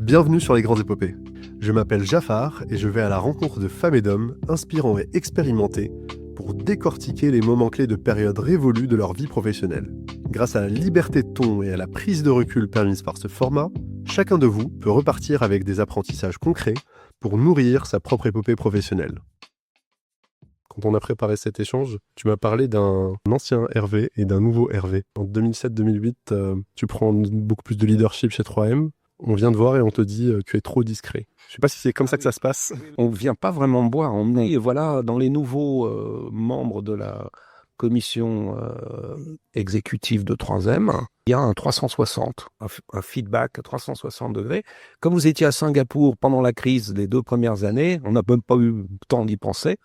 Bienvenue sur Les Grandes Épopées. Je m'appelle Jafar et je vais à la rencontre de femmes et d'hommes inspirants et expérimentés pour décortiquer les moments clés de périodes révolues de leur vie professionnelle. Grâce à la liberté de ton et à la prise de recul permise par ce format, chacun de vous peut repartir avec des apprentissages concrets pour nourrir sa propre épopée professionnelle. Quand on a préparé cet échange, tu m'as parlé d'un ancien Hervé et d'un nouveau Hervé. En 2007-2008, tu prends beaucoup plus de leadership chez 3M. On vient te voir et on te dit que tu es trop discret. Je ne sais pas si c'est comme ça que ça se passe. On ne vient pas vraiment me boire. Et voilà, dans les nouveaux membres de la commission exécutive de 3M, il y a un 360, un feedback à 360 degrés. Comme vous étiez à Singapour pendant la crise les 2 premières années, on n'a même pas eu le temps d'y penser,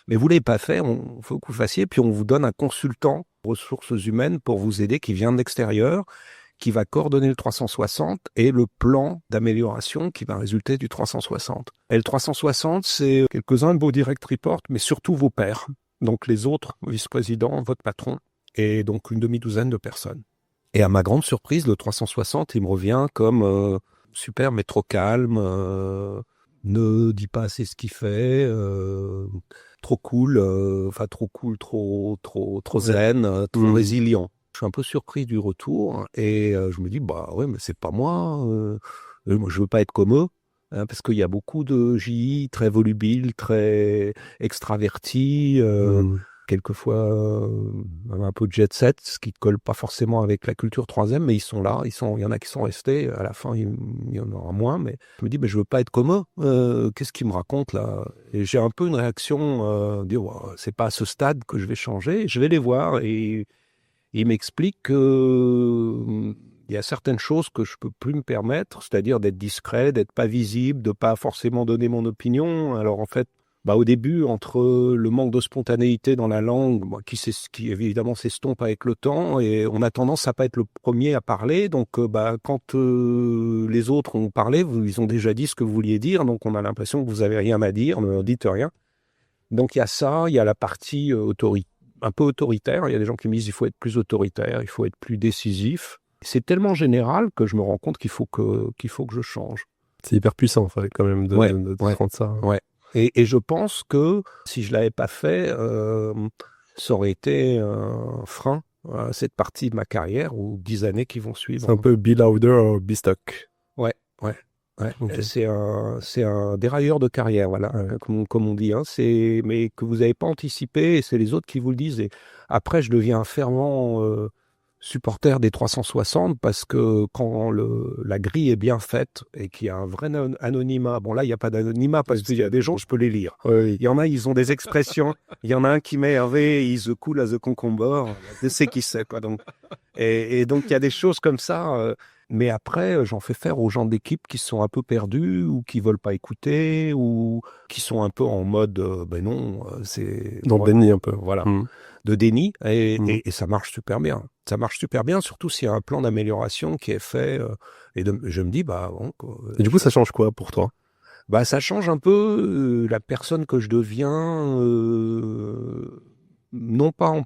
mais vous ne l'avez pas fait, il faut que vous le fassiez, puis on vous donne un consultant ressources humaines pour vous aider qui vient de l'extérieur, qui va coordonner le 360 et le plan d'amélioration qui va résulter du 360. Et le 360, c'est quelques-uns de vos direct reports, mais surtout vos pairs. Donc les autres vice-présidents, votre patron, et donc une demi-douzaine de personnes. Et à ma grande surprise, le 360, il me revient comme super mais trop calme, ne dit pas assez ce qu'il fait, trop cool, trop zen, trop résilient. Je suis un peu surpris du retour et je me dis, bah ouais, mais c'est pas moi. Moi, je veux pas être comme eux, hein, parce qu'il y a beaucoup de JI très volubiles, très extravertis, quelquefois un peu de jet set, ce qui ne colle pas forcément avec la culture 3M, mais ils sont là, il y en a qui sont restés, à la fin il y en aura moins, mais je me dis, mais je veux pas être comme eux, qu'est-ce qu'ils me racontent là? Et j'ai un peu une réaction, dire, ouais, c'est pas à ce stade que je vais changer, je vais les voir et il m'explique que il y a certaines choses que je peux plus me permettre, c'est-à-dire d'être discret, d'être pas visible, de pas forcément donner mon opinion. Alors en fait, au début, entre le manque de spontanéité dans la langue, qui évidemment s'estompe avec le temps, et on a tendance à pas être le premier à parler. Donc quand les autres ont parlé, ils ont déjà dit ce que vous vouliez dire, donc on a l'impression que vous avez rien à dire, ne dites rien. Donc il y a ça, il y a la partie un peu autoritaire. Il y a des gens qui me disent qu'il faut être plus autoritaire, il faut être plus décisif. C'est tellement général que je me rends compte qu'il faut que je change. C'est hyper puissant, quand même, de prendre ça. Ouais. Et je pense que si je ne l'avais pas fait, ça aurait été un frein à cette partie de ma carrière ou 10 années qui vont suivre. C'est un peu be louder or be stuck. Ouais. Okay. C'est un dérailleur de carrière, voilà, comme on dit, hein. Mais que vous n'avez pas anticipé, et c'est les autres qui vous le disent. Et après, je deviens un fervent supporter des 360 parce que quand la grille est bien faite et qu'il y a un vrai anonymat, bon là, il n'y a pas d'anonymat parce qu'il y a des gens, je peux les lire. Oui. Il y en a, ils ont des expressions. Il y en a un qui met Hervé, is the cool as a cucumber. Je sais qui c'est, quoi. Donc, et donc, il y a des choses comme ça. Mais après, j'en fais faire aux gens d'équipe qui sont un peu perdus ou qui veulent pas écouter ou qui sont un peu en mode c'est dans le déni un peu. Voilà, de déni et ça marche super bien. Ça marche super bien, surtout s'il y a un plan d'amélioration qui est fait je me dis et du coup, ça change quoi pour toi? Ça change un peu la personne que je deviens, non pas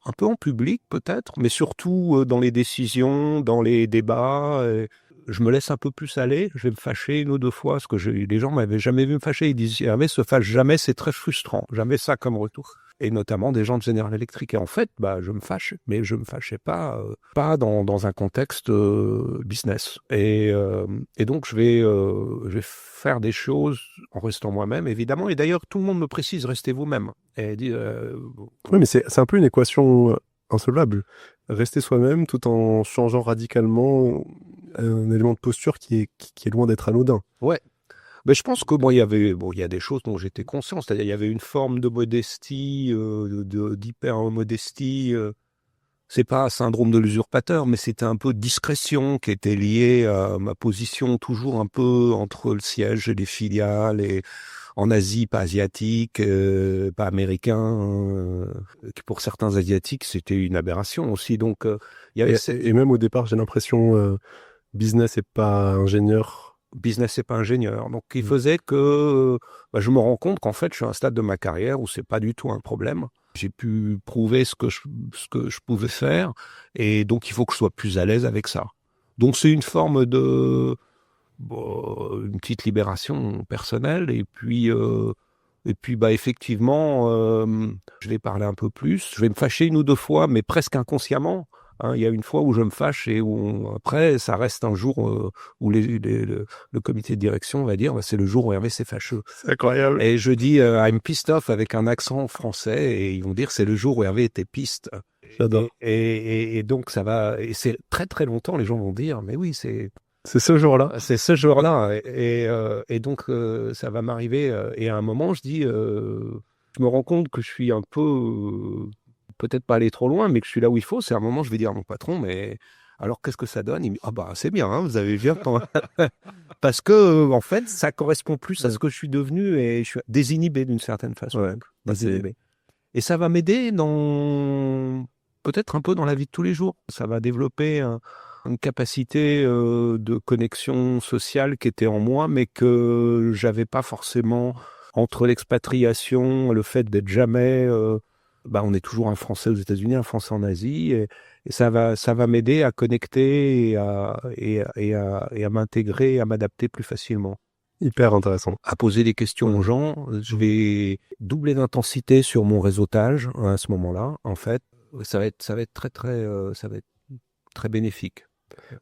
un peu en public peut-être, mais surtout dans les décisions, dans les débats. Je me laisse un peu plus aller, je vais me fâcher 1 ou 2 fois, parce que les gens m'avaient jamais vu me fâcher, ils disent « Hervé se fâche jamais, c'est très frustrant ». J'avais ça comme retour. Et notamment des gens de General Electric. Et en fait, je me fâche, mais je me fâchais pas dans un contexte business. Et donc, je vais faire des choses en restant moi-même, évidemment. Et d'ailleurs, tout le monde me précise, restez vous-même. Et dit, oui, mais c'est un peu une équation insolvable. Rester soi-même tout en changeant radicalement un élément de posture qui est loin d'être anodin. Ouais. Mais je pense que il y a des choses dont j'étais conscient, c'est-à-dire il y avait une forme de modestie, d'hyper-modestie. C'est pas un syndrome de l'usurpateur, mais c'était un peu de discrétion qui était liée à ma position toujours un peu entre le siège et les filiales, et en Asie, pas asiatique, pas américain. Pour certains asiatiques, c'était une aberration aussi. Donc, il y avait et même au départ, j'ai l'impression business et pas ingénieur. Business et pas ingénieur. Donc, il faisait que je me rends compte qu'en fait, je suis à un stade de ma carrière où c'est pas du tout un problème. J'ai pu prouver ce que je pouvais faire, et donc il faut que je sois plus à l'aise avec ça. Donc, c'est une forme de une petite libération personnelle. Et puis, effectivement, je vais parler un peu plus. Je vais me fâcher 1 ou 2 fois, mais presque inconsciemment. Hein. Il y a une fois où je me fâche et après, ça reste un jour où le comité de direction va dire c'est le jour où Hervé s'est fâcheux. C'est incroyable. Et je dis I'm pissed off avec un accent français et ils vont dire c'est le jour où Hervé était piste. J'adore. Et donc ça va, et c'est très très longtemps, les gens vont dire mais oui, c'est ce jour-là. c'est ce jour-là. Et donc ça va m'arriver. Et à un moment, je me rends compte que je suis un peu, peut-être pas allé trop loin, mais que je suis là où il faut. C'est à un moment, je vais dire à mon patron, mais alors qu'est-ce que ça donne? Il me dit, ah bah c'est bien, hein, vous avez bien. Parce que en fait, ça correspond plus à ce que je suis devenu et je suis désinhibé d'une certaine façon. Ouais. Désinhibé. Et ça va m'aider peut-être un peu dans la vie de tous les jours. Ça va développer une capacité de connexion sociale qui était en moi, mais que j'avais pas forcément entre l'expatriation, le fait d'être jamais... on est toujours un Français aux États-Unis, un Français en Asie, et ça va m'aider à connecter et à m'intégrer, à m'adapter plus facilement. Hyper intéressant. À poser des questions aux gens. Je vais doubler d'intensité sur mon réseautage à ce moment-là. En fait, ça va être très ça va être très bénéfique.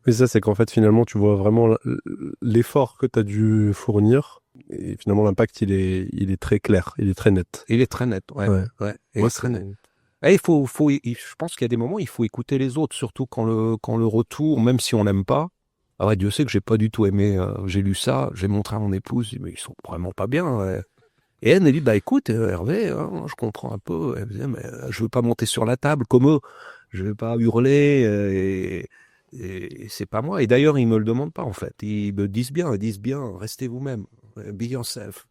Mais ça, c'est qu'en fait, finalement, tu vois vraiment l'effort que tu as dû fournir. Et finalement, l'impact, il est très clair, il est très net. Il est très net, ouais. Moi, très net. Et je pense qu'il y a des moments où il faut écouter les autres, surtout quand le retour, même si on n'aime pas. Ah ouais, Dieu sait que j'ai pas du tout aimé. J'ai lu ça, j'ai montré à mon épouse, mais ils sont vraiment pas bien. Ouais. Et elle dit, écoute, Hervé, hein, je comprends un peu. Elle me disait, mais je veux pas monter sur la table comme eux. Je vais pas hurler et c'est pas moi. Et d'ailleurs, ils me le demandent pas en fait. Ils disent bien, restez vous-même, be yourself.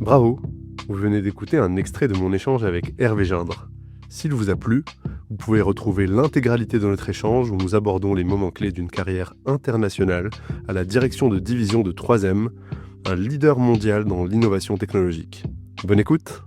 Bravo. Vous venez d'écouter un extrait de mon échange avec Hervé Gindre. S'il vous a plu, vous pouvez retrouver l'intégralité de notre échange où nous abordons les moments clés d'une carrière internationale à la direction de division de 3M, un leader mondial dans l'innovation technologique. Bonne écoute!